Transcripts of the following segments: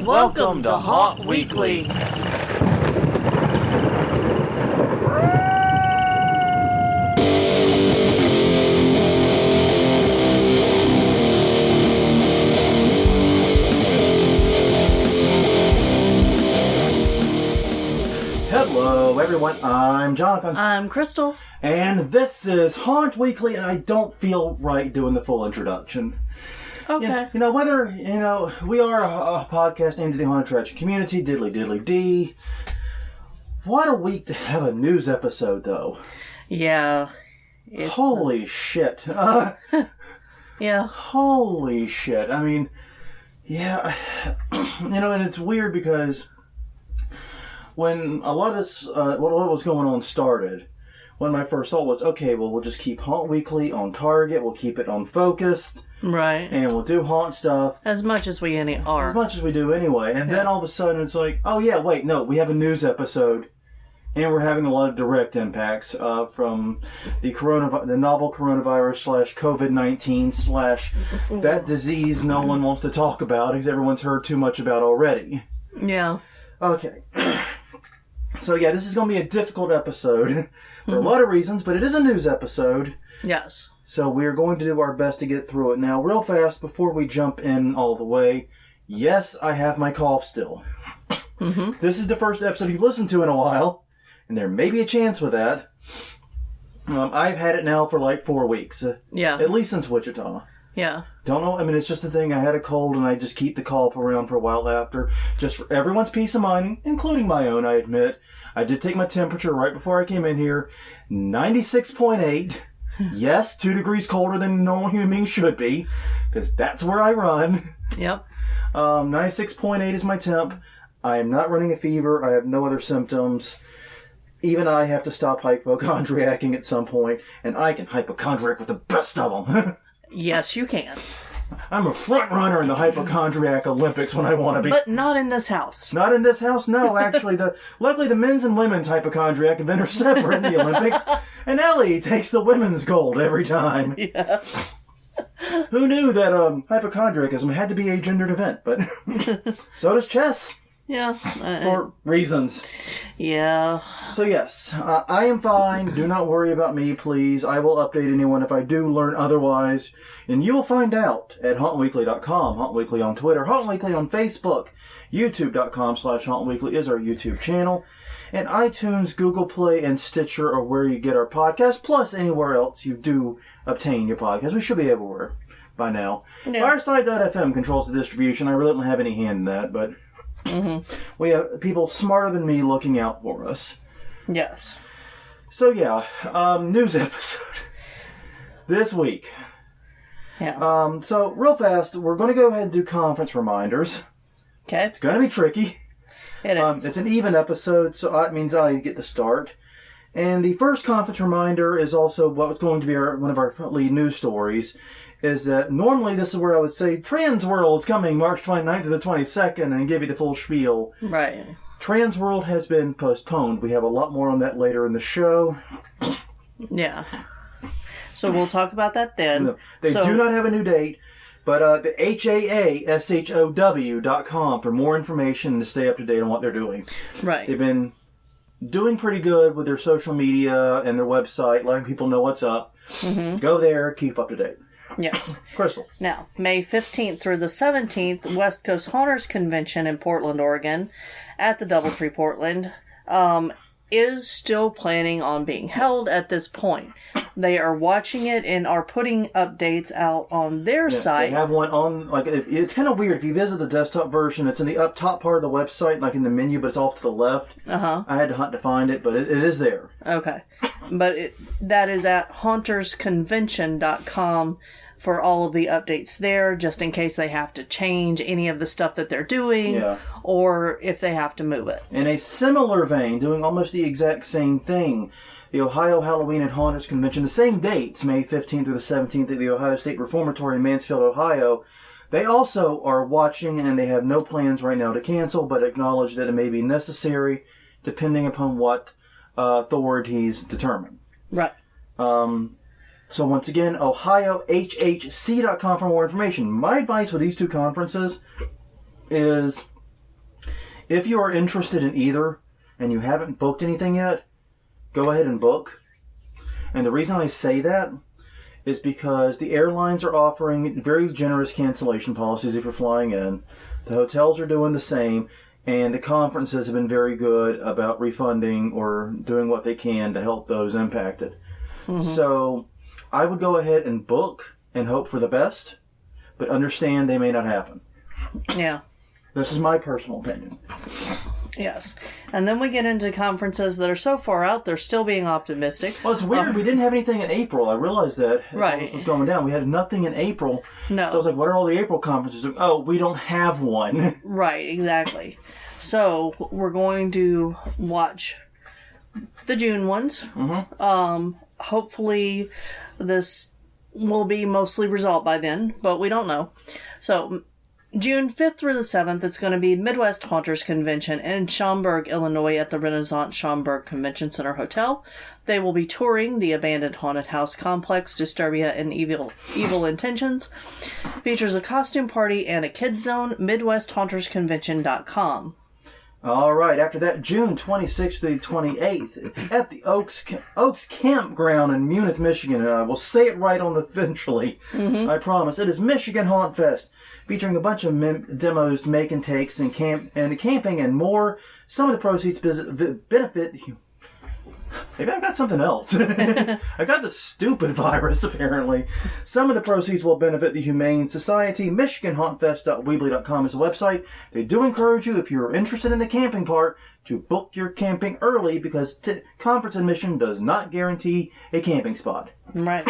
Welcome to Haunt Weekly. Hello everyone, I'm Jonathan. I'm Crystal. And this is Haunt Weekly, and I don't feel right doing the full introduction. Okay. We are a podcast aimed at the haunted attraction community, diddly dee. What a week to have a news episode, though. Yeah. Holy shit. Yeah. Holy shit. I mean, yeah. And it's weird because when a lot of this, what was going on started, one of my first thought was, okay, well, we'll just keep Haunt Weekly on target, we'll keep it on focused. Right. And we'll do haunt stuff. As much as we are. As much as we do anyway. And then all of a sudden it's like, oh yeah, wait, no, we have a news episode. And we're having a lot of direct impacts from the novel coronavirus / COVID-19 / that disease no one wants to talk about because everyone's heard too much about already. Yeah. Okay. So yeah, this is going to be a difficult episode for a lot of reasons, but it is a news episode. Yes. So we're going to do our best to get through it. Now, real fast, before we jump in all the way, yes, I have my cough still. Mm-hmm. This is the first episode you've listened to in a while, and there may be a chance with that. I've had it now for like 4 weeks. Yeah. At least since Wichita. Yeah. Don't know. I mean, it's just a thing. I had a cold, and I just keep the cough around for a while after. Just for everyone's peace of mind, including my own, I admit. I did take my temperature right before I came in here. 96.8. Yes, 2 degrees colder than normal human beings should be, because that's where I run. Yep. 96.8 is my temp. I am not running a fever. I have no other symptoms. Even I have to stop hypochondriacing at some point, and I can hypochondriac with the best of them. Yes, you can. I'm a front runner in the hypochondriac Olympics when I want to be. But not in this house. Not in this house? No, actually. Luckily, the men's and women's hypochondriac event are separate in the Olympics. And Ellie takes the women's gold every time. Yeah. Who knew that hypochondriacism had to be a gendered event? But so does chess. Yeah. For reasons. Yeah. So yes, I am fine. Do not worry about me, please. I will update anyone if I do learn otherwise. And you will find out at hauntweekly.com, Haunt Weekly on Twitter, Haunt Weekly on Facebook, youtube.com/hauntweekly is our YouTube channel. And iTunes, Google Play, and Stitcher are where you get our podcast, plus anywhere else you do obtain your podcast. We should be everywhere by now. Yeah. Fireside.fm controls the distribution. I really don't have any hand in that, but we have people smarter than me looking out for us. Yes. So yeah, news episode this week. Yeah. So real fast, we're going to go ahead and do conference reminders. Okay. It's going to be tricky. It is. It's an even episode, so that means I get to start. And the first conference reminder is also what's going to be one of our lead news stories, is that normally this is where I would say Transworld is coming March 29th to the 22nd and give you the full spiel. Right. Transworld has been postponed. We have a lot more on that later in the show. Yeah. So we'll talk about that then. No, they do not have a new date. But the HAASHOW.com for more information and to stay up to date on what they're doing. Right. They've been doing pretty good with their social media and their website, letting people know what's up. Mm-hmm. Go there, keep up to date. Yes. Crystal. Now, May 15th through the 17th, West Coast Haunters Convention in Portland, Oregon, at the Doubletree Portland, is still planning on being held at this point. They are watching it and are putting updates out on their site. They have one on, it's kind of weird. If you visit the desktop version, it's in the up top part of the website, like in the menu, but it's off to the left. Uh-huh. I had to hunt to find it, but it is there. Okay. But that is at hauntersconvention.com for all of the updates there, just in case they have to change any of the stuff that they're doing, or if they have to move it. In a similar vein, doing almost the exact same thing, the Ohio Halloween and Haunters Convention, the same dates, May 15th through the 17th at the Ohio State Reformatory in Mansfield, Ohio, they also are watching, and they have no plans right now to cancel, but acknowledge that it may be necessary, depending upon what authorities determine. Right. So once again, OhioHHC.com for more information. My advice with these two conferences is If you are interested in either and you haven't booked anything yet, go ahead and book. And the reason I say that is because the airlines are offering very generous cancellation policies if you're flying in. The hotels are doing the same, and the conferences have been very good about refunding or doing what they can to help those impacted. Mm-hmm. So I would go ahead and book and hope for the best, but understand they may not happen. Yeah. This is my personal opinion. Yes. And then we get into conferences that are so far out, they're still being optimistic. Well, it's weird. We didn't have anything in April. I realized that as right. it was going down. We had nothing in April. No. So I was like, what are all the April conferences? Oh, we don't have one. Right, exactly. So we're going to watch the June ones. Mm-hmm. Hopefully this will be mostly resolved by then, but we don't know. So June 5th through the 7th, it's going to be Midwest Haunters Convention in Schaumburg, Illinois at the Renaissance Schaumburg Convention Center Hotel. They will be touring the abandoned haunted house complex, Disturbia and Evil Intentions. Features a costume party and a kids zone, MidwestHauntersConvention.com. All right, after that, June 26th to the 28th at the Oaks Campground in Munich, Michigan. And I will say it right on the eventually. Mm-hmm. I promise. It is Michigan Haunt Fest, featuring a bunch of demos, make and takes, and camping and more. Some of the proceeds benefit... Maybe I've got something else. I got the stupid virus, apparently. Some of the proceeds will benefit the Humane Society. MichiganHauntFest.weebly.com is the website. They do encourage you, if you're interested in the camping part, to book your camping early because conference admission does not guarantee a camping spot. Right.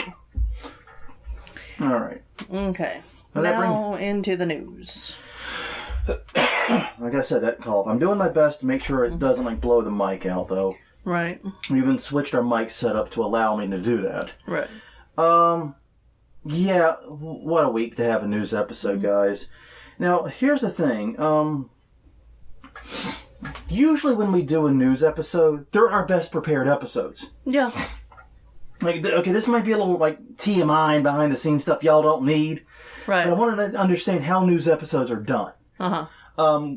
All right. Okay. Now into the news. Like I said, that cough. I'm doing my best to make sure it doesn't blow the mic out, though. Right. We even switched our mic setup to allow me to do that. Right. Yeah, what a week to have a news episode, guys. Now, here's the thing. Usually when we do a news episode, they're our best prepared episodes. Yeah. Okay, this might be a little, TMI and behind-the-scenes stuff y'all don't need. Right. But I wanted to understand how news episodes are done. Uh-huh.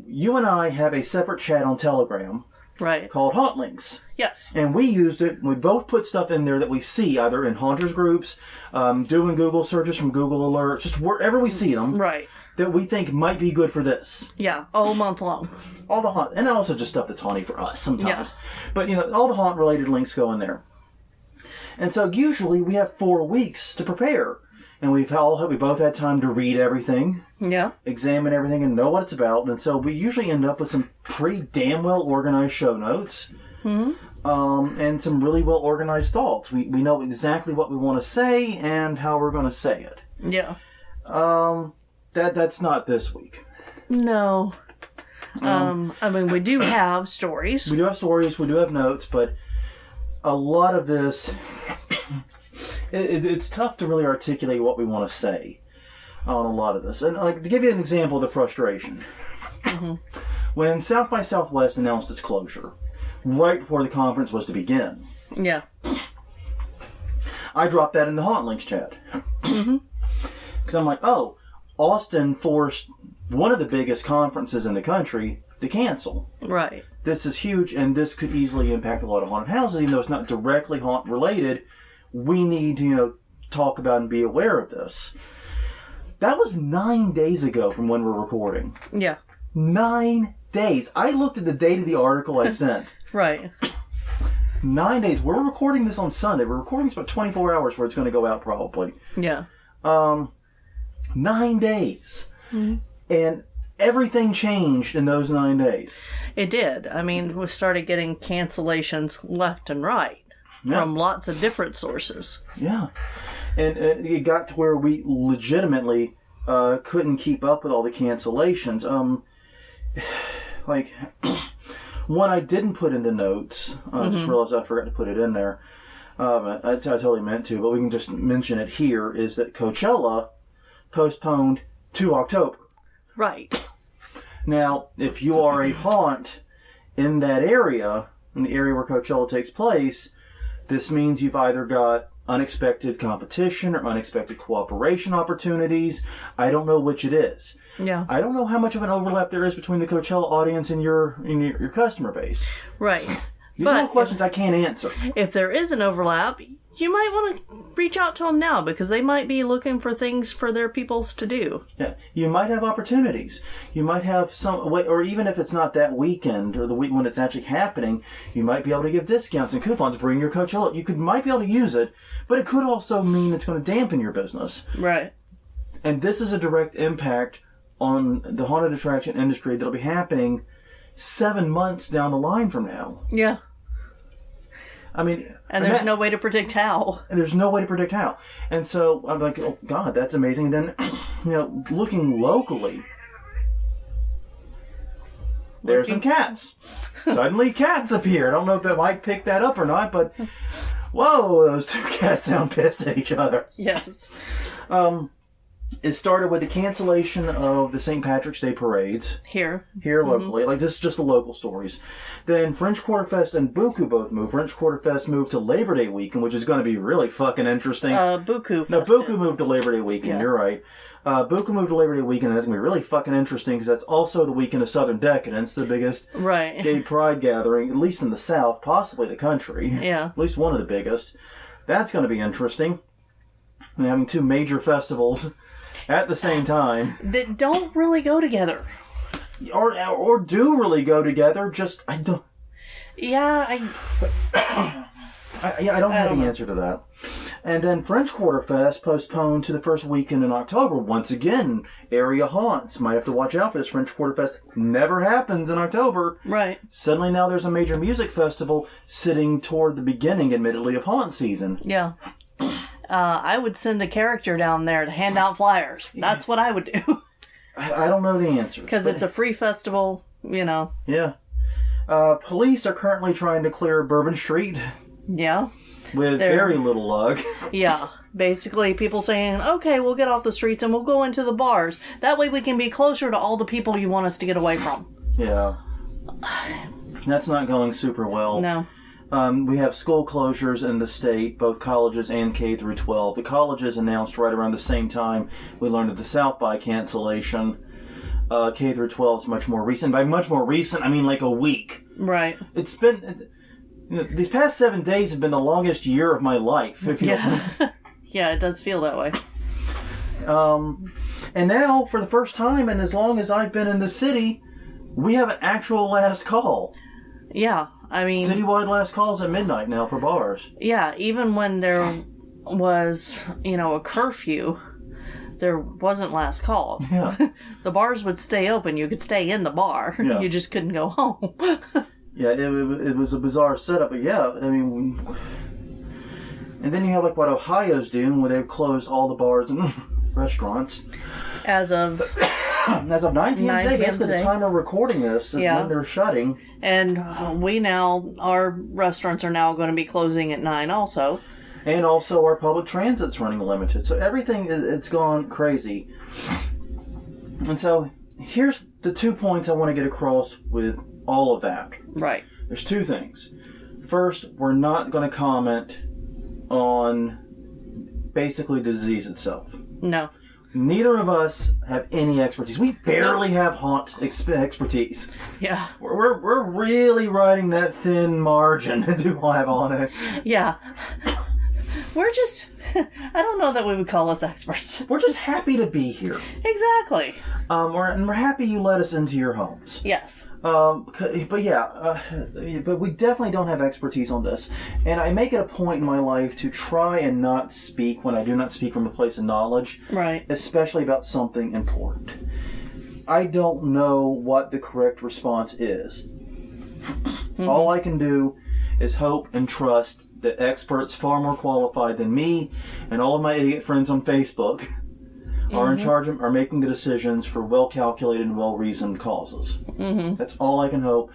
You and I have a separate chat on Telegram. Right. Called Haunt Links. Yes. And we use it, we both put stuff in there that we see, either in Haunters groups, doing Google searches from Google Alerts, just wherever we see them. Right. That we think might be good for this. Yeah, all month long. All the haunt, and also just stuff that's haunty for us sometimes. Yeah. But, all the haunt-related links go in there. And so usually we have 4 weeks to prepare. And we both had time to read everything. Yeah. Examine everything and know what it's about. And so we usually end up with some pretty damn well-organized show notes. Mm-hmm. And some really well-organized thoughts. We know exactly what we want to say and how we're going to say it. Yeah. That's not this week. No. We do have stories. We do have stories. We do have notes. But a lot of this... It's tough to really articulate what we want to say on a lot of this. And to give you an example of the frustration. Mm-hmm. When South by Southwest announced its closure, right before the conference was to begin. Yeah. I dropped that in the Haunt Links chat. Mm-hmm. Because I'm like, Austin forced one of the biggest conferences in the country to cancel. Right. This is huge, and this could easily impact a lot of haunted houses, even though it's not directly haunt related. We need to, talk about and be aware of this. That was 9 days ago from when we're recording. Yeah. 9 days. I looked at the date of the article I sent. Right. 9 days. We're recording this on Sunday. We're recording this about 24 hours where it's going to go out probably. Yeah. 9 days. Mm-hmm. And everything changed in those 9 days. It did. We started getting cancellations left and right. Yeah. From lots of different sources. Yeah. And it got to where we legitimately couldn't keep up with all the cancellations. One I didn't put in the notes. I just realized I forgot to put it in there. I totally meant to, but we can just mention it here, is that Coachella postponed to October. Right. Now, if you are a haunt in that area, in the area where Coachella takes place, this means you've either got unexpected competition or unexpected cooperation opportunities. I don't know which it is. Yeah. I don't know how much of an overlap there is between the Coachella audience and your customer base. Right. These are all questions I can't answer. If there is an overlap, you might want to reach out to them now because they might be looking for things for their peoples to do. Yeah, you might have opportunities. You might have some, or even if it's not that weekend or the week when it's actually happening, you might be able to give discounts and coupons. Bring your Coachella. Might be able to use it, but it could also mean it's going to dampen your business. Right. And this is a direct impact on the haunted attraction industry that'll be happening 7 months down the line from now. Yeah. I mean... And there's no way to predict how. There's no way to predict how. And so I'm like, oh, God, that's amazing. And then, looking locally, there's some cats. Suddenly cats appear. I don't know if that might pick that up or not, but whoa, those two cats sound pissed at each other. Yes. It started with the cancellation of the St. Patrick's Day parades. Here locally. Like, this is just the local stories. Then French Quarter Fest and Buku both moved. French Quarter Fest moved to Labor Day weekend, which is going to be really fucking interesting. Buku Fest. No, Buku moved to Labor Day weekend. Yeah. You're right. Buku moved to Labor Day weekend, and that's going to be really fucking interesting because that's also the weekend of Southern Decadence, the biggest gay pride gathering, at least in the South, possibly the country. Yeah. At least one of the biggest. That's going to be interesting. And having two major festivals at the same time. That don't really go together. Or do really go together, just, I don't... Yeah, I don't have the answer to that. And then French Quarter Fest postponed to the first weekend in October. Once again, area haunts. Might have to watch out for this. French Quarter Fest never happens in October. Right. Suddenly now there's a major music festival sitting toward the beginning, admittedly, of haunt season. Yeah. I would send a character down there to hand out flyers. That's what I would do. I don't know the answer. Because it's a free festival, Yeah. Police are currently trying to clear Bourbon Street. Yeah. With very little luck. Yeah. Basically, people saying, okay, we'll get off the streets and we'll go into the bars. That way we can be closer to all the people you want us to get away from. Yeah. That's not going super well. No. We have school closures in the state, both colleges and K through 12. The colleges announced right around the same time we learned of the South by cancellation. K through 12 is much more recent. By much more recent, I mean like a week. Right. It's been... these past 7 days have been the longest year of my life. Yeah. Yeah, it does feel that way. And now, for the first time, and as long as I've been in the city, we have an actual last call. Yeah. I mean... Citywide last calls at midnight now for bars. Yeah, even when there was, a curfew, there wasn't last call. Yeah. The bars would stay open. You could stay in the bar. Yeah. You just couldn't go home. Yeah, it was a bizarre setup, but yeah, I mean... And then you have, what Ohio's doing, where they've closed all the bars and restaurants. As of 9 p.m. today, basically the time we're recording this is when they're shutting. And our restaurants are now going to be closing at 9 also. And also our public transit's running limited. So everything, it's gone crazy. And so here's the 2 points I want to get across with all of that. Right. There's 2 things. First, we're not going to comment on basically the disease itself. No. Neither of us have any expertise. We barely have haunt expertise. Yeah. We're really riding that thin margin to do live on it. Yeah. We're just... I don't know that we would call us experts. We're just happy to be here. Exactly. We're happy you let us into your homes. Yes. But we definitely don't have expertise on this. And I make it a point in my life to try and not speak when I do not speak from a place of knowledge. Right. Especially about something important. I don't know what the correct response is. Mm-hmm. All I can do is hope and trust that experts far more qualified than me and all of my idiot friends on Facebook are in charge of, are making the decisions for well-calculated and well-reasoned causes. Mm-hmm. That's all I can hope.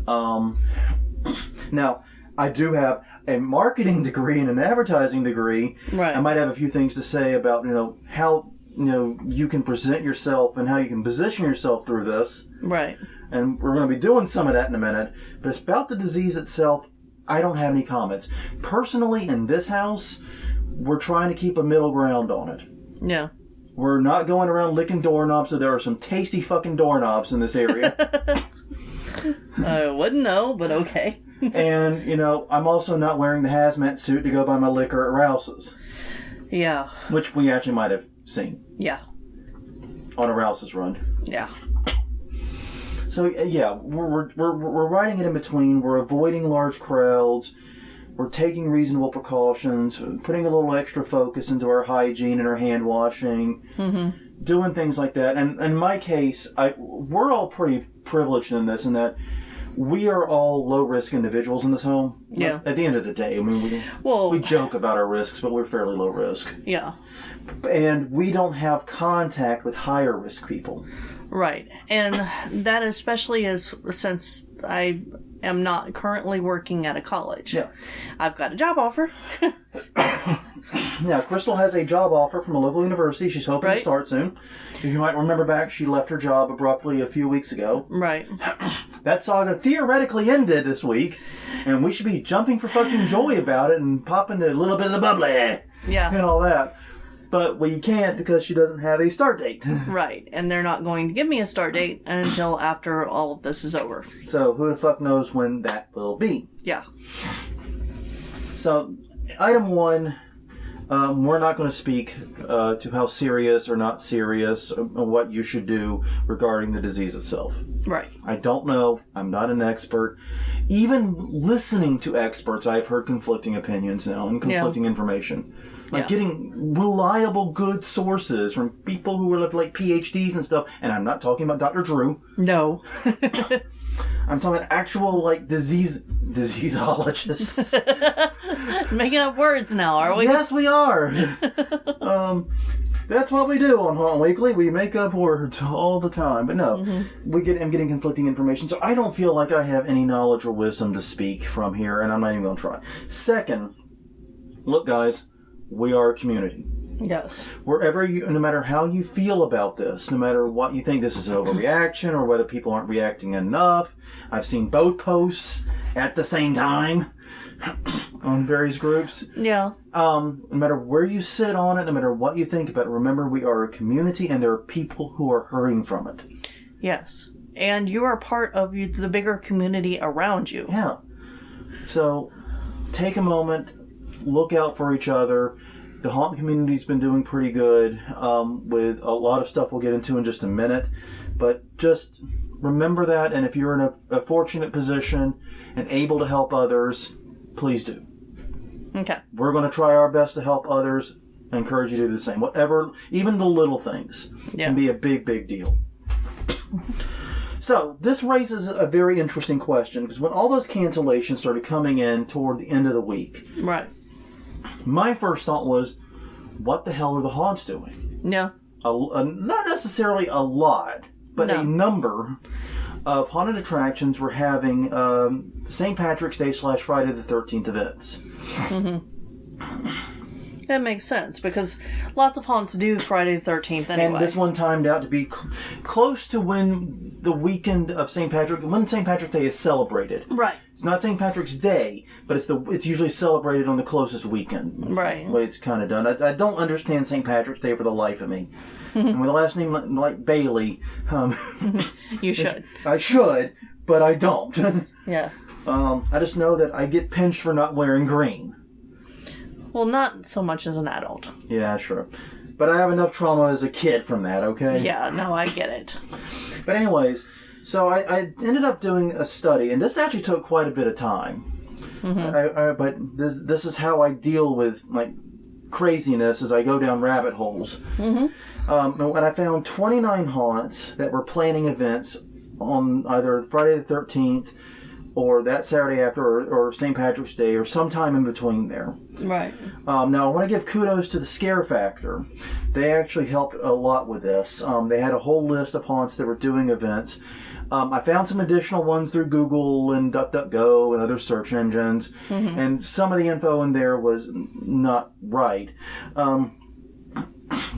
Now, I do have a marketing degree and an advertising degree. Right. I might have a few things to say about, how, you can present yourself and how you can position yourself through this. Right. And we're going to be doing some of that in a minute. But it's about the disease itself. I don't have any comments. Personally, in this house, we're trying to keep a middle ground on it. Yeah. We're not going around licking doorknobs, so there are some tasty fucking doorknobs in this area. I wouldn't know, but okay. And, I'm also not wearing the hazmat suit to go buy my liquor at Rouse's. Yeah. Which we actually might have seen. Yeah. On a Rouse's run. Yeah. So, yeah, we're riding it in between. We're avoiding large crowds. We're taking reasonable precautions, putting a little extra focus into our hygiene and our hand washing, doing things like that. And in my case, we're all pretty privileged in this, in that we are all low-risk individuals in this home. Yeah. At the end of the day, I mean, we joke about our risks, but we're fairly low risk. Yeah. And we don't have contact with higher-risk people. Right. And that especially is since I am not currently working at a college. Yeah. I've got a job offer. Yeah, Crystal has a job offer from a local university. She's hoping to start soon. If you might remember back, she left her job abruptly a few weeks ago. Right. That saga theoretically ended this week, and we should be jumping for fucking joy about it and popping a little bit of the bubbly. Yeah. And all that. But we can't because she doesn't have a start date. Right. And they're not going to give me a start date until after all of this is over. So who the fuck knows when that will be. Yeah. So, item 1, we're not going to speak to how serious or not serious or what you should do regarding the disease itself. Right. I don't know. I'm not an expert. Even listening to experts, I've heard conflicting opinions now and conflicting information. Like getting reliable, good sources from people who have like PhDs and stuff. And I'm not talking about Dr. Drew. No. I'm talking about actual like diseaseologists. Making up words now, are we? Yes, we are. That's what we do on Haunt Weekly. We make up words all the time. But no, I'm getting conflicting information. So I don't feel like I have any knowledge or wisdom to speak from here. And I'm not even going to try. Second, look, guys. We are a community. Yes. Wherever no matter how you feel about this, no matter what you think this is an overreaction or whether people aren't reacting enough, I've seen both posts at the same time on various groups. Yeah. No matter where you sit on it, no matter what you think about it, remember we are a community and there are people who are hurting from it. Yes. And you are part of the bigger community around you. Yeah. So take a moment. Look out for each other. The haunt community's been doing pretty good with a lot of stuff we'll get into in just a minute. But just remember that, and if you're in a fortunate position and able to help others, please do. Okay. We're going to try our best to help others. I encourage you to do the same. Whatever, even the little things can be a big, big deal. So, this raises a very interesting question, because when all those cancellations started coming in toward the end of the week, right, my first thought was, what the hell are the haunts doing? Yeah. Not necessarily a lot, but a number of haunted attractions were having St. Patrick's Day / Friday the 13th events. That makes sense, because lots of haunts do Friday the 13th anyway. And this one timed out to be close to when the weekend of St. Patrick's Day is celebrated. Right. It's not St. Patrick's Day, but it's usually celebrated on the closest weekend. Right. The way it's kind of done. I don't understand St. Patrick's Day for the life of me. And with a last name like Bailey... you should. I should, but I don't. Yeah. I just know that I get pinched for not wearing green. Well, not so much as an adult. Yeah, sure. But I have enough trauma as a kid from that, okay? Yeah, no, I get it. But anyways, so I ended up doing a study, and this actually took quite a bit of time. But this is how I deal with like craziness as I go down rabbit holes. And I found 29 haunts that were planning events on either Friday the 13th or that Saturday after, or St. Patrick's Day, or sometime in between there. Right. Now, I want to give kudos to the Scare Factor. They actually helped a lot with this. They had a whole list of haunts that were doing events. I found some additional ones through Google and DuckDuckGo and other search engines, and some of the info in there was not right.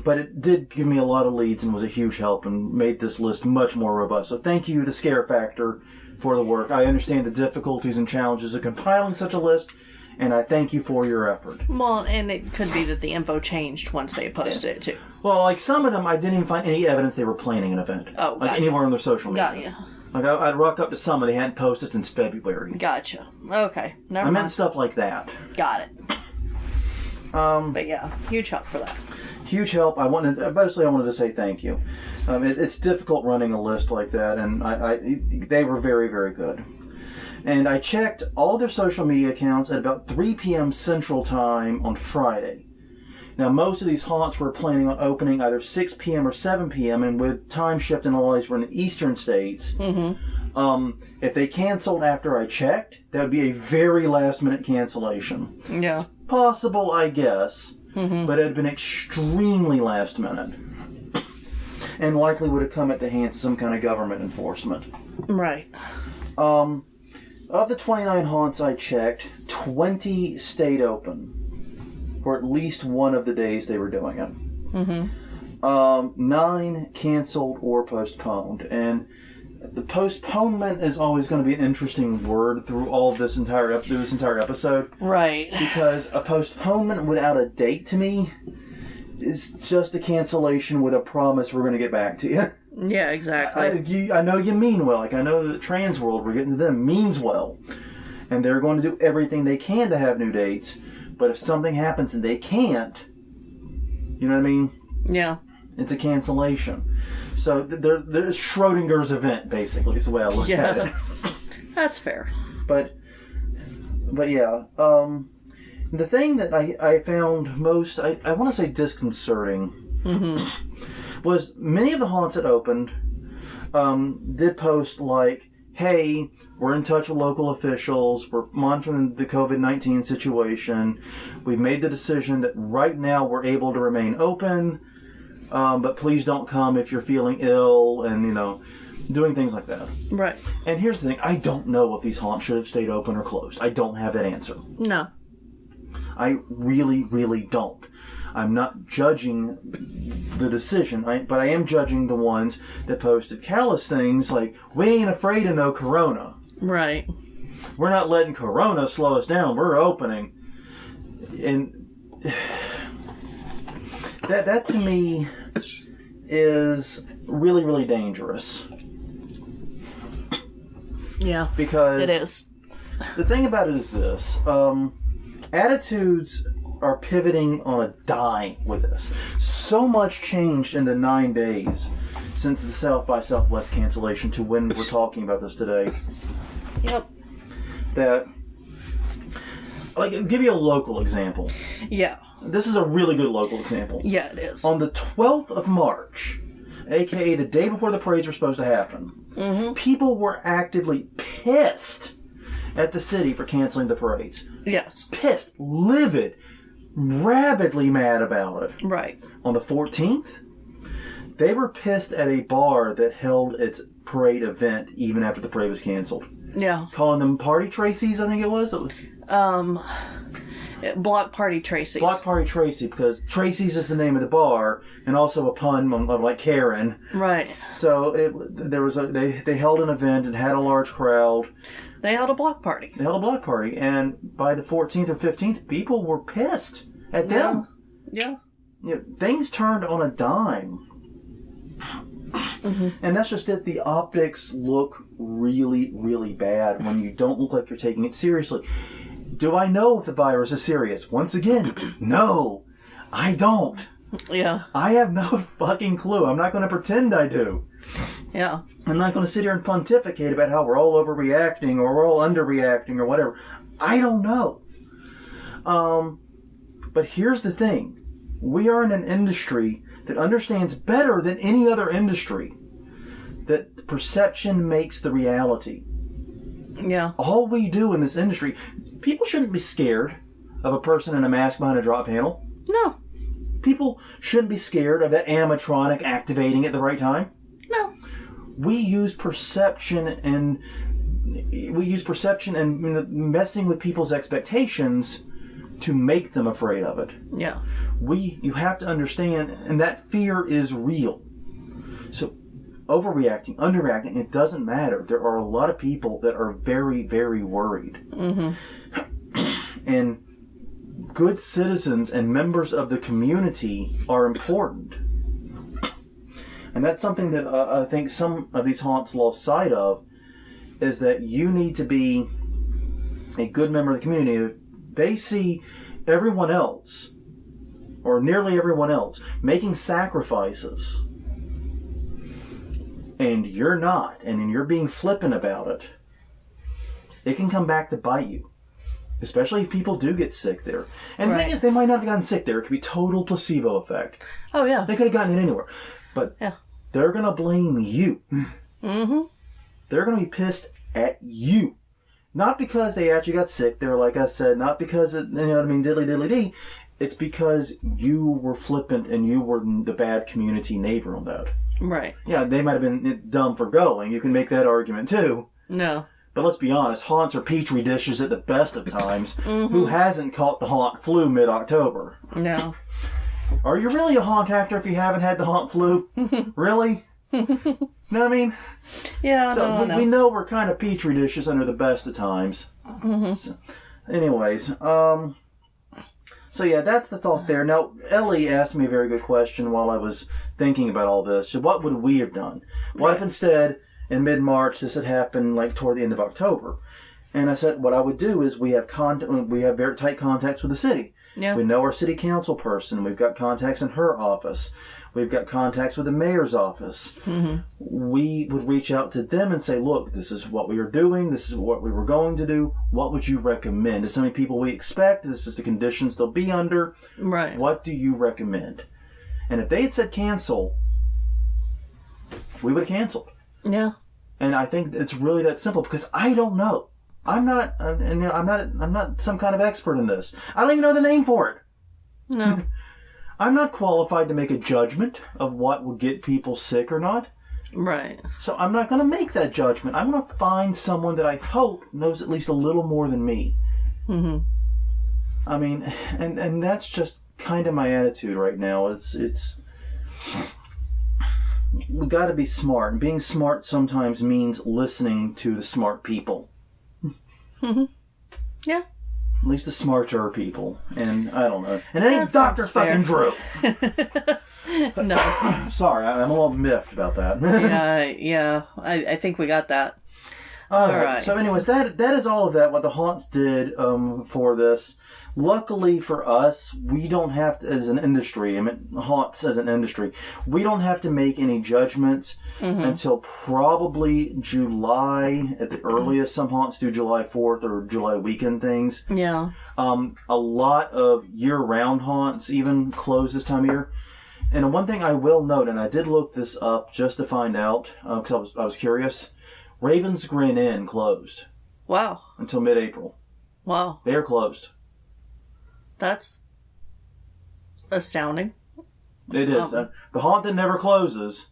But it did give me a lot of leads and was a huge help and made this list much more robust. So thank you, the Scare Factor, for the work. I understand the difficulties and challenges of compiling such a list, and I thank you for your effort. Well, and it could be that the info changed once they posted it, too. Well, like some of them, I didn't even find any evidence they were planning an event. Oh, like gotcha. anywhere on their social media. Got you. Like I'd rock up to some and they hadn't posted since February. Gotcha. Okay. Never I mind. meant stuff like that. Got it. But yeah, huge help for that. Huge help. I wanted to say thank you. It's difficult running a list like that, and they were very, very good. And I checked all their social media accounts at about 3 p.m. Central Time on Friday. Now, most of these haunts were planning on opening either 6 p.m. or 7 p.m., and with time shift and all these were in the eastern states. Mm-hmm. If they canceled after I checked, that would be a very last-minute cancellation. Yeah. Possible, I guess, but it had been extremely last-minute. And likely would have come at the hands of some kind of government enforcement. Right. Of the 29 haunts I checked, 20 stayed open for at least one of the days they were doing it. Mm-hmm. 9 canceled or postponed. And the postponement is always going to be an interesting word through all of this entire episode. Right. Because a postponement without a date to me is just a cancellation with a promise we're going to get back to you. Yeah, exactly. I know you mean well. Like, I know the trans world, we're getting to them, means well. And they're going to do everything they can to have new dates. But if something happens and they can't, you know what I mean? Yeah. It's a cancellation. So they're Schrodinger's event, basically, is the way I look at it. That's fair. But yeah. The thing that I found most, I want to say disconcerting, was many of the haunts that opened did post like, hey, we're in touch with local officials, we're monitoring the COVID-19 situation, we've made the decision that right now we're able to remain open, but please don't come if you're feeling ill, and, you know, doing things like that. Right. And here's the thing, I don't know if these haunts should have stayed open or closed. I don't have that answer. No. I really, really don't. I'm not judging the decision, but I am judging the ones that posted callous things like, we ain't afraid of no corona. Right. We're not letting corona slow us down. We're opening. And that to me is really, really dangerous. Yeah. Because it is. The thing about it is this. Attitudes are pivoting on a dime with this. So much changed in the 9 days since the South by Southwest cancellation to when we're talking about this today. Yep. That, like, I'll give you a local example. Yeah. This is a really good local example. Yeah, it is. On the 12th of March, aka the day before the parades were supposed to happen, people were actively pissed at the city for canceling the parades. Yes. Pissed, livid, rabidly mad about it. Right. On the 14th, they were pissed at a bar that held its parade event even after the parade was canceled. Yeah. Calling them Party Tracy's, I think it was. Block Party Tracy's. Block Party Tracy, because Tracy's is the name of the bar, and also a pun of like Karen. Right. So they held an event and had a large crowd. They held a block party. And by the 14th or 15th, people were pissed at them. Yeah. You know, things turned on a dime. And that's just it. The optics look really, really bad when you don't look like you're taking it seriously. Do I know if the virus is serious? Once again, no. I don't. Yeah. I have no fucking clue. I'm not going to pretend I do. Yeah. I'm not going to sit here and pontificate about how we're all overreacting or we're all underreacting or whatever. I don't know. But here's the thing. We are in an industry that understands better than any other industry that perception makes the reality. Yeah. All we do in this industry, people shouldn't be scared of a person in a mask behind a drop panel. No. People shouldn't be scared of that animatronic activating at the right time. No. We use perception and messing with people's expectations to make them afraid of it. Yeah. You have to understand, and that fear is real. So, overreacting, underreacting, it doesn't matter. There are a lot of people that are very, very worried. And good citizens and members of the community are important. And that's something that I think some of these haunts lost sight of, is that you need to be a good member of the community. If they see everyone else, or nearly everyone else, making sacrifices, and you're not, and you're being flippant about it, it can come back to bite you. Especially if people do get sick there. And the thing is, they might not have gotten sick there. It could be total placebo effect. Oh, yeah. They could have gotten it anywhere. But they're going to blame you. Mm-hmm. They're going to be pissed at you. Not because they actually got sick there, like I said. Not because, diddly-diddly-dee. It's because you were flippant and you were the bad community neighbor on that. Right. Yeah, they might have been dumb for going. You can make that argument, too. No. But let's be honest, haunts are petri dishes at the best of times. Who hasn't caught the haunt flu mid-October? No. Are you really a haunt actor if you haven't had the haunt flu? Really? Know what I mean? Yeah, so we know we're kind of petri dishes under the best of times. So, anyways, so yeah, that's the thought there. Now, Ellie asked me a very good question while I was thinking about all this. So what would we have done? What if instead, in mid-March, this had happened like toward the end of October? And I said, what I would do is we have very tight contacts with the city. Yeah. We know our city council person. We've got contacts in her office. We've got contacts with the mayor's office. We would reach out to them and say, look, this is what we are doing. This is what we were going to do. What would you recommend? This is how many people we expect. This is the conditions they'll be under. Right. What do you recommend? And if they had said cancel, we would have canceled. Yeah. And I think it's really that simple because I don't know. I'm not some kind of expert in this. I don't even know the name for it. No. I'm not qualified to make a judgment of what would get people sick or not. Right. So I'm not going to make that judgment. I'm going to find someone that I hope knows at least a little more than me. I mean, and that's just kind of my attitude right now. It's we got to be smart, and being smart sometimes means listening to the smart people. Yeah. At least the smarter people, and I don't know. And it ain't That Dr. sounds fair. fucking Drew. No. Sorry, I'm a little miffed about that. Yeah. I think we got that. All right. So anyways, that is all of that, what the haunts did for this. Luckily for us, we don't have to, as an industry, I mean, haunts as an industry, we don't have to make any judgments until probably July at the earliest. Some haunts do July 4th or July weekend things. Yeah. A lot of year-round haunts even close this time of year. And one thing I will note, and I did look this up just to find out, because I was curious, Raven's Grin Inn closed. Wow. Until mid-April. Wow. They are closed. That's astounding. It is. The haunt that never closes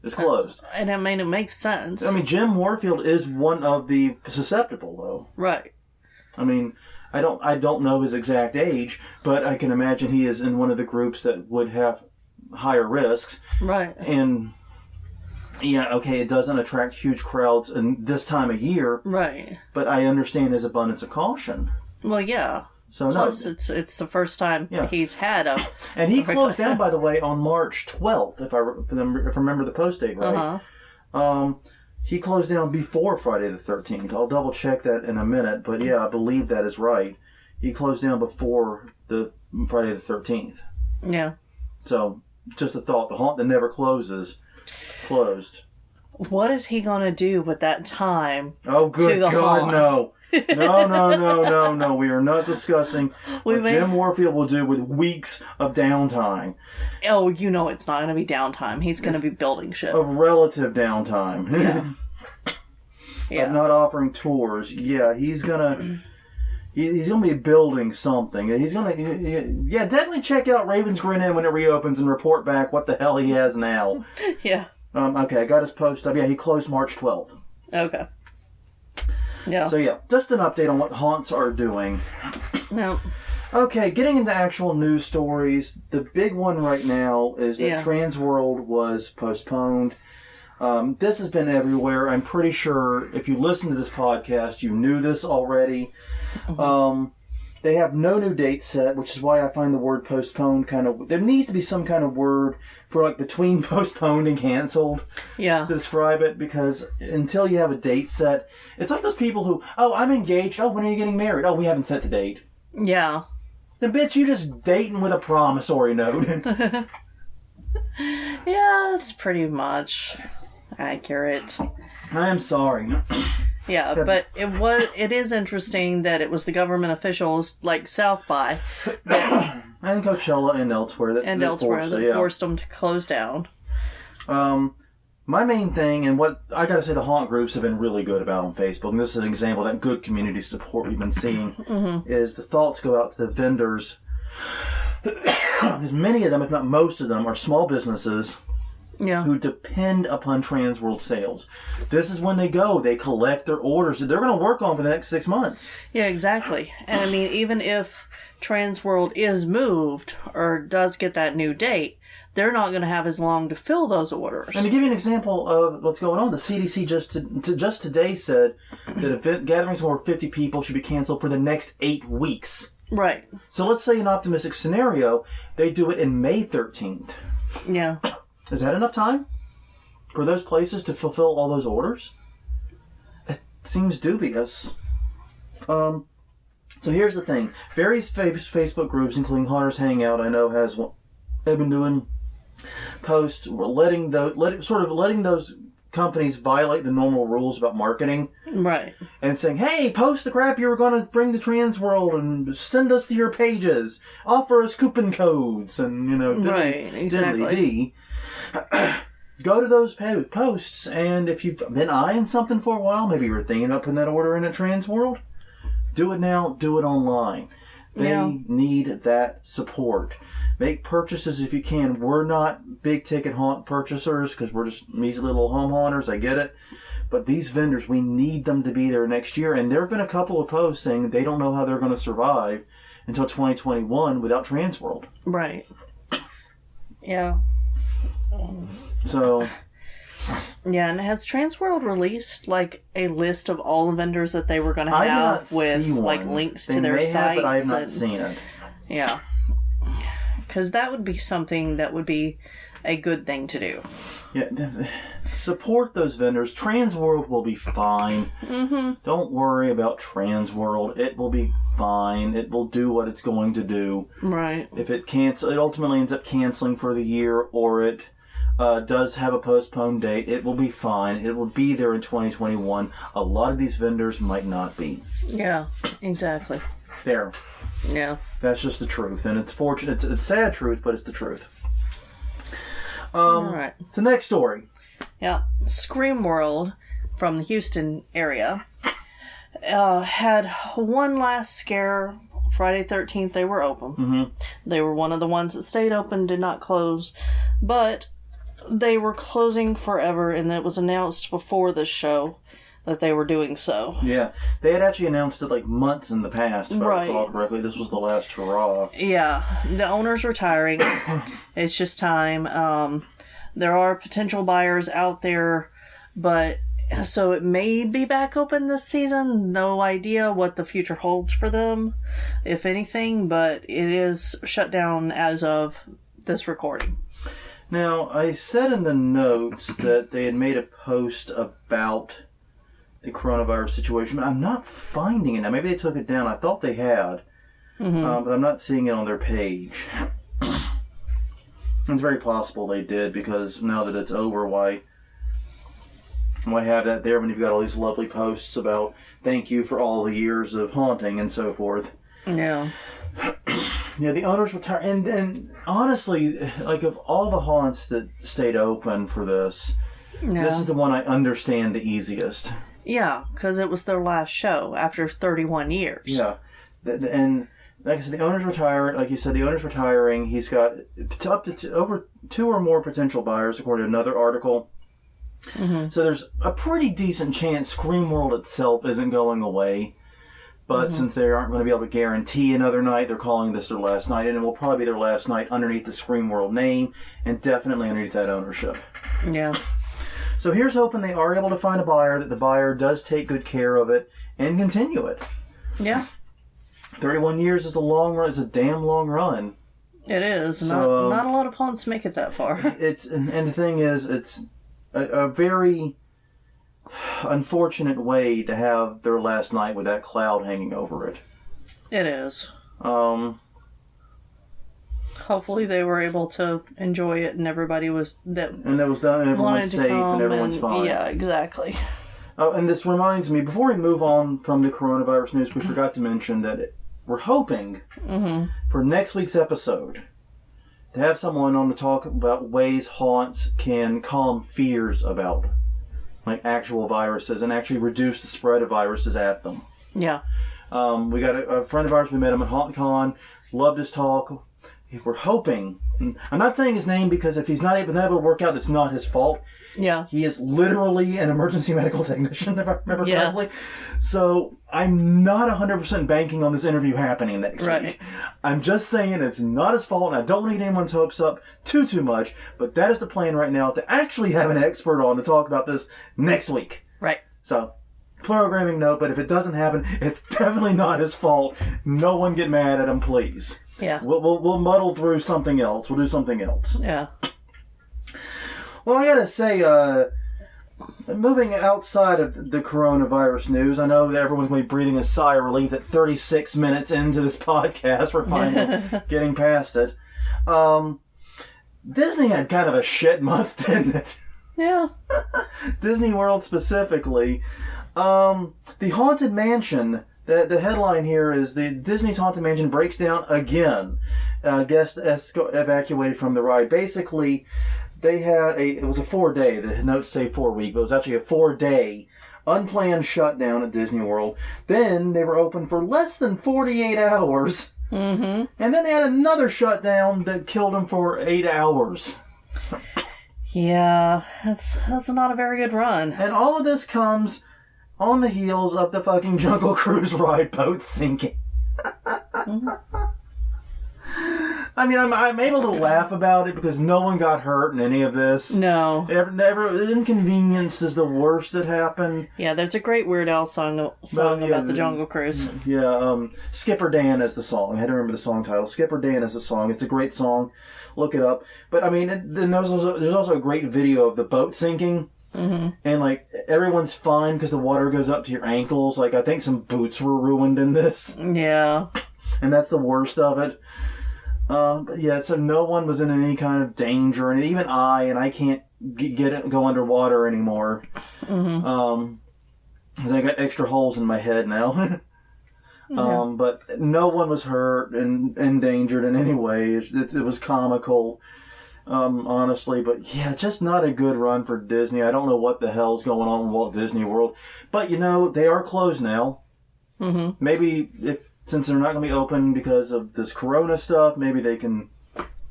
is closed. And I mean, it makes sense. I mean, Jim Warfield is one of the susceptible, though. Right. I mean, I don't know his exact age, but I can imagine he is in one of the groups that would have higher risks. Right. And yeah, okay, it doesn't attract huge crowds in this time of year. Right. But I understand his abundance of caution. Well, yeah. So plus, it's the first time he's had a... And he closed down, by the way, on March 12th, if I remember the post date right. He closed down before Friday the 13th. I'll double check that in a minute, but yeah, I believe that is right. He closed down before the Friday the 13th. Yeah. So, just a thought. The haunt that never closes, closed. What is he going to do with that time? Oh, good God, haunt? no. No. We are not discussing what Jim Warfield will do with weeks of downtime. Oh, you know it's not going to be downtime. He's going to be building shit. Of relative downtime. Yeah. Of not offering tours. Yeah, he's gonna be building something. He's gonna definitely check out Raven's Grin Inn when it reopens and report back what the hell he has now. Yeah. Okay, I got his post up. Yeah, he closed March 12th. Okay. Yeah. So yeah, just an update on what haunts are doing. No. Okay, getting into actual news stories. The big one right now is that Trans World was postponed. This has been everywhere. I'm pretty sure if you listen to this podcast, you knew this already. They have no new date set, which is why I find the word postponed kind of... There needs to be some kind of word for, like, between postponed and canceled Yeah. to describe it, because until you have a date set, it's like those people who, oh, I'm engaged. Oh, when are you getting married? Oh, we haven't set the date. Yeah. Then, bitch, you just dating with a promissory note. Yeah, that's pretty much accurate. I am sorry. Yeah, but it is interesting that it was the government officials, like South by, And Coachella and elsewhere that forced them to close down. My main thing, and what I gotta say the haunt groups have been really good about on Facebook, and this is an example of that good community support we've been seeing, is the thoughts go out to the vendors. Because many of them, if not most of them, are small businesses who depend upon Transworld sales. This is when they go. They collect their orders that they're going to work on for the next 6 months. Yeah, exactly. And I mean, even if Transworld is moved or does get that new date, they're not going to have as long to fill those orders. And to give you an example of what's going on, the CDC just today said that event gatherings of more than 50 people should be canceled for the next 8 weeks. Right. So let's say an optimistic scenario, they do it in May 13th. Yeah. Is that enough time for those places to fulfill all those orders? It seems dubious. So here's the thing. Various Facebook groups, including Hunters Hangout, I know have been doing posts letting those companies violate the normal rules about marketing. Right. And saying, hey, post the crap you were going to bring to Transworld and send us to your pages. Offer us coupon codes and, right, exactly. Go to those posts, and if you've been eyeing something for a while, maybe you're thinking about putting that order in at Transworld, do it now, do it online. They need that support. Make purchases if you can. We're not big ticket haunt purchasers because we're just measly little home haunters. I get it. But these vendors, we need them to be there next year. And there have been a couple of posts saying they don't know how they're going to survive until 2021 without Transworld. Right. Yeah. So... Yeah, and has Transworld released, like, a list of all the vendors that they were going to have with, like, links to their sites? But I have not seen it. Yeah. Because that would be something that would be a good thing to do. Yeah, support those vendors. Transworld will be fine. Mm-hmm. Don't worry about Transworld. It will be fine. It will do what it's going to do. Right. If it ultimately ends up canceling for the year, or it does have a postponed date, it will be fine. It will be there in 2021. A lot of these vendors might not be. Yeah, exactly. There. Yeah. That's just the truth. And it's fortunate. It's sad truth, but it's the truth. All right. The next story. Yeah. Scream World from the Houston area had one last scare. Friday 13th, they were open. Mm-hmm. They were one of the ones that stayed open, did not close. But they were closing forever, and it was announced before this show that they were doing so. Yeah. They had actually announced it like months in the past, if I recall correctly. This was the last hurrah. Yeah. The owner's retiring. It's just time. There are potential buyers out there, but so it may be back open this season. No idea what the future holds for them, if anything, but it is shut down as of this recording. Now, I said in the notes that they had made a post about the coronavirus situation, but I'm not finding it now. Maybe they took it down. I thought they had, but I'm not seeing it on their page. It's very possible they did, because now that it's over, why have that there when you've got all these lovely posts about thank you for all the years of haunting and so forth. Yeah. Yeah, the owners retired, and honestly, like, of all the haunts that stayed open for this, this is the one I understand the easiest. Yeah, because it was their last show after 31 years. Yeah, and like I said, the owner's retired. Like you said, the owner's retiring. He's got up to over 2 or more potential buyers, according to another article. Mm-hmm. So there's a pretty decent chance Scream World itself isn't going away. But since they aren't going to be able to guarantee another night, they're calling this their last night. And it will probably be their last night underneath the Scream World name, and definitely underneath that ownership. Yeah. So here's hoping they are able to find a buyer, that the buyer does take good care of it and continue it. Yeah. 31 years is a long run. It's a damn long run. It is. So, not a lot of haunts make it that far. And the thing is, it's a very unfortunate way to have their last night with that cloud hanging over it. It is. Hopefully they were able to enjoy it, and everybody was done. Everyone's safe, and everyone's fine. Yeah, exactly. Oh, and this reminds me, before we move on from the coronavirus news, we forgot to mention that we're hoping for next week's episode to have someone on to talk about ways haunts can calm fears about, like, actual viruses and actually reduce the spread of viruses at them. Yeah. We got a friend of ours, we met him at HauntCon, loved his talk. We're hoping, and I'm not saying his name because if he's not able to work out, it's not his fault. Yeah. He is literally an emergency medical technician, if I remember correctly. So I'm not 100% banking on this interview happening next week. I'm just saying it's not his fault, and I don't want to get anyone's hopes up too much, but that is the plan right now, to actually have an expert on to talk about this next week. Right. So, programming note, but if it doesn't happen, it's definitely not his fault. No one get mad at him, please. Yeah. We'll muddle through something else. We'll do something else. Yeah. Well, I gotta say, moving outside of the coronavirus news, I know that everyone's going to be breathing a sigh of relief that 36 minutes into this podcast, we're finally getting past it. Disney had kind of a shit month, didn't it? Yeah. Disney World specifically. The Haunted Mansion... The headline here is the Disney's Haunted Mansion breaks down again. Guests evacuated from the ride. Basically, they had it was a 4-day, the notes say 4-week, but it was actually a 4-day unplanned shutdown at Disney World. Then they were open for less than 48 hours. Mm-hmm. And then they had another shutdown that killed them for 8 hours. Yeah, that's not a very good run. And all of this comes on the heels of the fucking Jungle Cruise ride boat sinking. I mean, I'm able to laugh about it because no one got hurt in any of this. No. The inconvenience is the worst that happened. Yeah, there's a great Weird Al song about the Jungle Cruise. Yeah, Skipper Dan is the song. I had to remember the song title. Skipper Dan is the song. It's a great song. Look it up. But, I mean, then there's also a great video of the boat sinking. Mm-hmm. And, like, everyone's fine because the water goes up to your ankles. Like, I think some boots were ruined in this. Yeah. And that's the worst of it. But yeah, so no one was in any kind of danger. And even I can't go underwater anymore. Mm-hmm. Because I got extra holes in my head now. Yeah. But no one was hurt and endangered in any way. It was comical. Honestly, but yeah, just not a good run for Disney. I don't know what the hell's going on in Walt Disney World, but you know, they are closed now. Mm-hmm. Maybe since they're not going to be open because of this corona stuff, maybe they can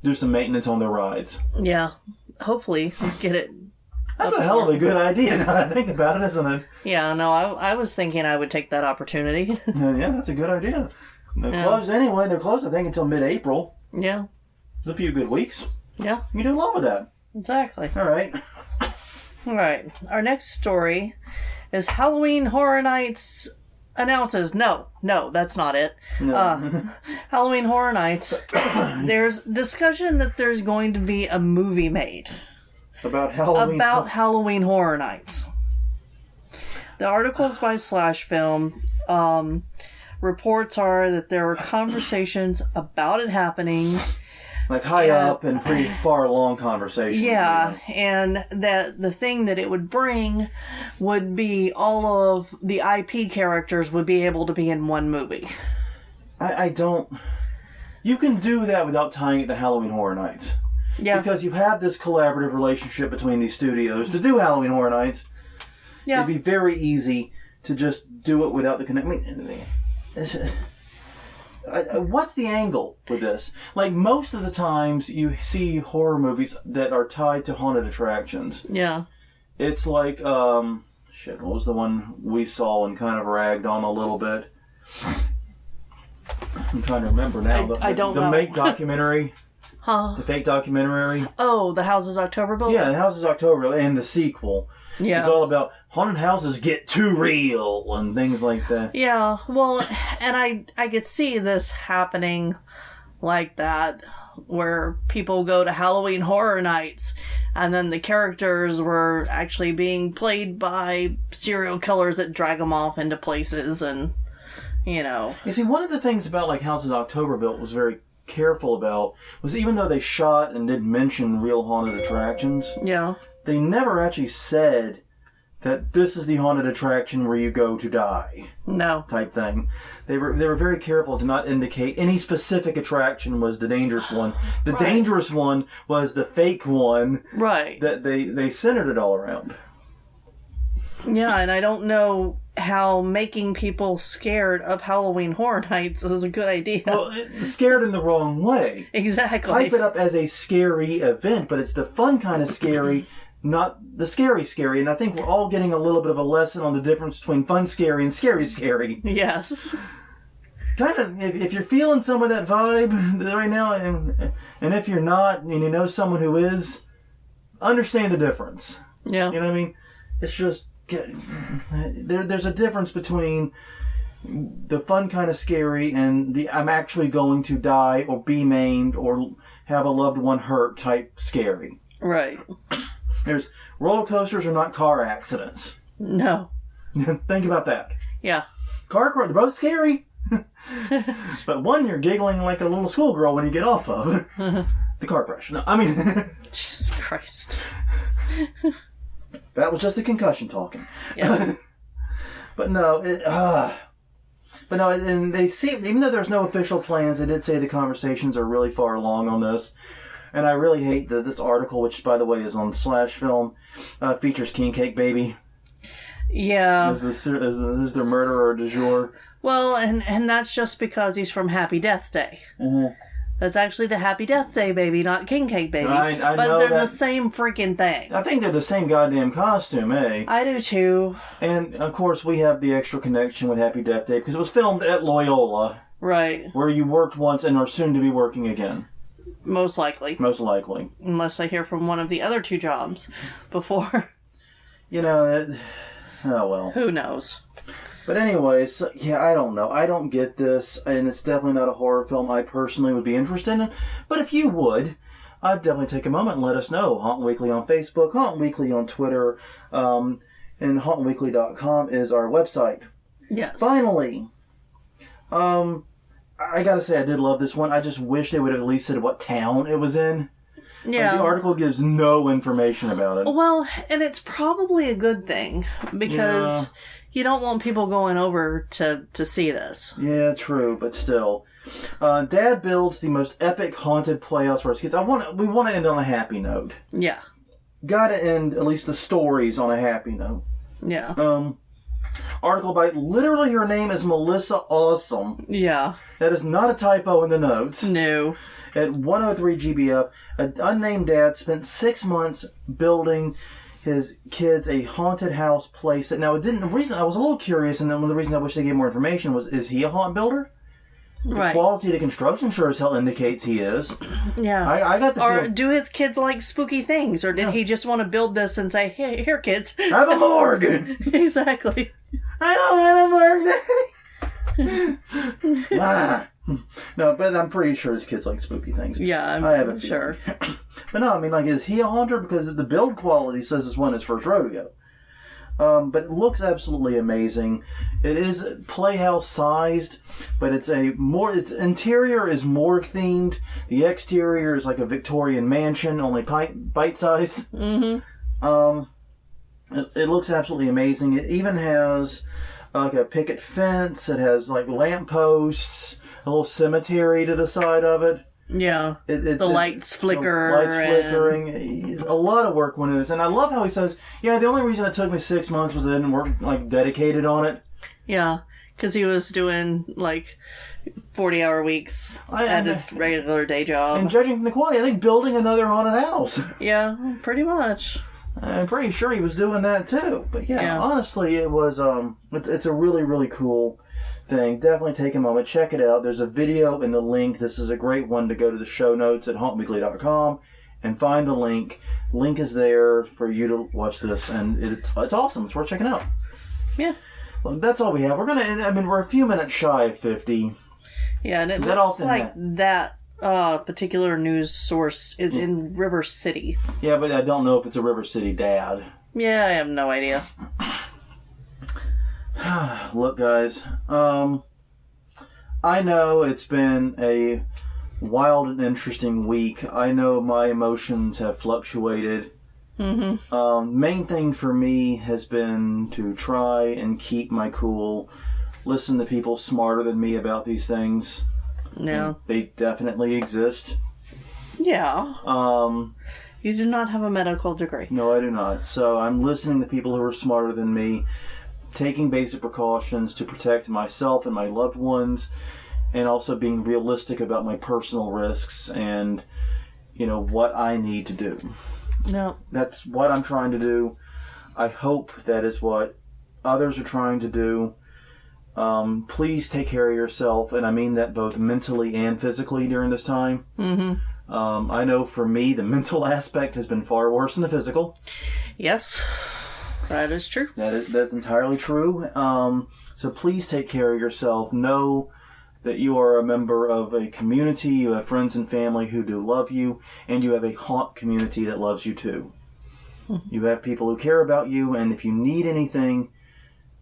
do some maintenance on their rides. Yeah, hopefully get it. That's a hell of a good idea now that I think about it, isn't it? Yeah, no, I was thinking I would take that opportunity. Yeah, that's a good idea. They're closed anyway. They're closed, I think, until mid-April. Yeah. It's a few good weeks. Yeah. You do a lot with that. Exactly. All right. Our next story is Halloween Horror Nights announces... No, that's not it. No. Halloween Horror Nights. There's discussion that there's going to be a movie made. About Halloween? About Halloween Horror Nights. The articles by Slash Film... reports are that there were conversations about it happening... Like high up and pretty far along conversations. Yeah, and that the thing that it would bring would be all of the IP characters would be able to be in one movie. I don't... You can do that without tying it to Halloween Horror Nights. Yeah. Because you have this collaborative relationship between these studios to do Halloween Horror Nights. Yeah. It'd be very easy to just do it without the connection. What's the angle with this? Like, most of the times you see horror movies that are tied to haunted attractions. Yeah. It's like, what was the one we saw and kind of ragged on a little bit? I'm trying to remember now. I don't know. The Make documentary. Huh. The fake documentary. Oh, The Houses October built? Yeah, The Houses October and the sequel. Yeah. It's all about haunted houses get too real and things like that. Yeah, well, and I could see this happening like that, where people go to Halloween Horror Nights, and then the characters were actually being played by serial killers that drag them off into places, and, you know. You see, one of the things about, like, Houses October built was very careful about was even though they shot and did mention real haunted attractions, Yeah. they never actually said that this is the haunted attraction where you go to die No. type thing. They were very careful to not indicate any specific attraction was the dangerous one. The Right. dangerous one was the fake one Right. that they centered it all around. Yeah, and I don't know how making people scared of Halloween Horror Nights is a good idea. Well, scared in the wrong way. Exactly. Hype it up as a scary event, but it's the fun kind of scary, not the scary. And I think we're all getting a little bit of a lesson on the difference between fun scary and scary. Yes. Kind of, if you're feeling some of that vibe right now, and if you're not, and you know someone who is, understand the difference. Yeah. You know what I mean? It's just, there's a difference between the fun kind of scary and the I'm actually going to die or be maimed or have a loved one hurt type scary. Right. There's roller coasters are not car accidents. No. Think about that. Yeah. They're both scary. But one you're giggling like a little schoolgirl when you get off of. The car crash. No, I mean... Jesus Christ. That was just a concussion talking. Yeah. But no, and they seem, even though there's no official plans, they did say the conversations are really far along on this. And I really hate that this article, which by the way is on Slash Film, features King Cake Baby Yeah. as their murderer du jour. Well, and that's just because he's from Happy Death Day. Mm-hmm. That's actually the Happy Death Day baby, not King Cake Baby. I but know they're that. the same freaking thing. I think they're the same goddamn costume, eh? I do too. And of course we have the extra connection with Happy Death Day because it was filmed at Loyola, Right. where you worked once and are soon to be working again. Most likely. Most likely. Unless I hear from one of the other two jobs before. You know, oh well. Who knows? But anyways, yeah, I don't know. I don't get this, and it's definitely not a horror film I personally would be interested in. But if you would, I'd definitely take a moment and let us know. Haunt Weekly on Facebook, Haunt Weekly on Twitter, and hauntweekly.com is our website. Yes. Finally, I gotta say I did love this one. I just wish they would have at least said what town it was in. Yeah. Like, the article gives no information about it. Well, and it's probably a good thing because you don't want people going over to see this. Yeah, true, but still. Dad builds the most epic haunted playhouse for his kids. We want to end on a happy note. Yeah. Gotta end at least the stories on a happy note. Yeah. Article by literally her name is Melissa Awesome. Yeah. That is not a typo in the notes. No. At 103 GBF, an unnamed dad spent 6 months building his kids a haunted house place. Now, the reason I was a little curious, and one of the reasons I wish they gave more information was, is he a haunt builder? Right. The quality of the construction sure as hell indicates he is. Yeah. I got the Or feel, do his kids like spooky things? Or did he just want to build this and say, hey, here, kids. have a morgue! Exactly. I don't have a morgue, Daddy! Ah. No, but I'm pretty sure his kids like spooky things. Yeah, I have a I'm feeling. sure. But no, I mean, like, is he a haunter? Because the build quality says this one is first rodeo. But it looks absolutely amazing. It is playhouse sized, but its interior is morgue themed. The exterior is like a Victorian mansion, only bite sized. Mm-hmm. It looks absolutely amazing. It even has like a picket fence. It has like lampposts, a little cemetery to the side of it. Yeah. The lights flicker. Lights flickering. A lot of work went into this. And I love how he says, yeah, the only reason it took me 6 months was I didn't work like dedicated on it. Yeah. Because he was doing like 40-hour weeks at his regular day job. And judging from the quality, I think building another haunted house. Yeah, pretty much. I'm pretty sure he was doing that too. But yeah. Honestly, it was, it's a really, really cool thing, definitely take a moment, check it out. There's a video in the link. This is a great one to go to the show notes at hauntweekly.com and find the link. Link is there for you to watch this, and it's awesome. It's worth checking out. Yeah. Well, that's all we have. We're a few minutes shy of 50. Yeah, and it looks like that particular news source is in River City. Yeah, but I don't know if it's a River City dad. Yeah, I have no idea. Look, guys, I know it's been a wild and interesting week. I know my emotions have fluctuated. Mm-hmm. Main thing for me has been to try and keep my cool, listen to people smarter than me about these things. Yeah. And they definitely exist. Yeah. You do not have a medical degree. No, I do not. So I'm listening to people who are smarter than me, taking basic precautions to protect myself and my loved ones, and also being realistic about my personal risks and, what I need to do. No. That's what I'm trying to do. I hope that is what others are trying to do. Please take care of yourself, and I mean that both mentally and physically during this time. Mm-hmm. I know for me, the mental aspect has been far worse than the physical. Yes, that is true. That's entirely true. So please take care of yourself. Know that you are a member of a community. You have friends and family who do love you, and you have a haunt community that loves you too. Mm-hmm. You have people who care about you, and if you need anything,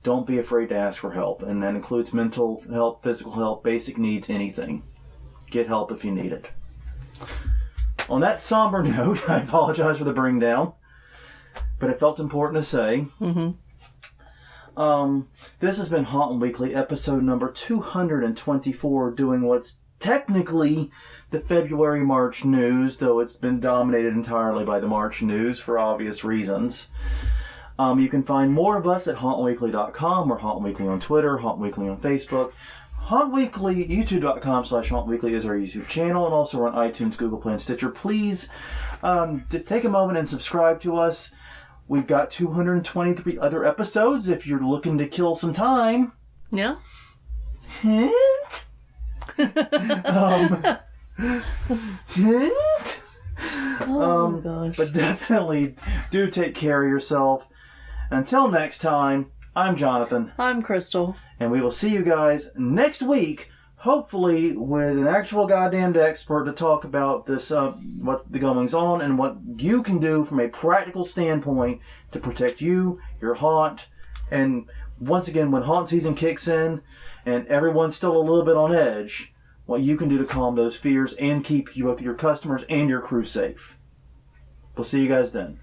don't be afraid to ask for help. And that includes mental help, physical help, basic needs, anything. Get help if you need it. On that somber note, I apologize for the bring down, but it felt important to say. Mm-hmm. This has been Hauntin' Weekly, episode number 224, doing what's technically the February-March news, though it's been dominated entirely by the March news for obvious reasons. You can find more of us at hauntweekly.com or Haunt Weekly on Twitter, Haunt Weekly on Facebook. Haunt Weekly, youtube.com/Haunt Weekly is our YouTube channel, and also on iTunes, Google Play, and Stitcher. Please take a moment and subscribe to us. We've got 223 other episodes if you're looking to kill some time. Yeah. Hint? Hint? Oh, gosh. But definitely do take care of yourself. Until next time, I'm Jonathan. I'm Crystal. And we will see you guys next week, hopefully with an actual goddamned expert to talk about this, what the goings on and what you can do from a practical standpoint to protect you, your haunt, and once again, when haunt season kicks in and everyone's still a little bit on edge, what you can do to calm those fears and keep both your customers and your crew safe. We'll see you guys then.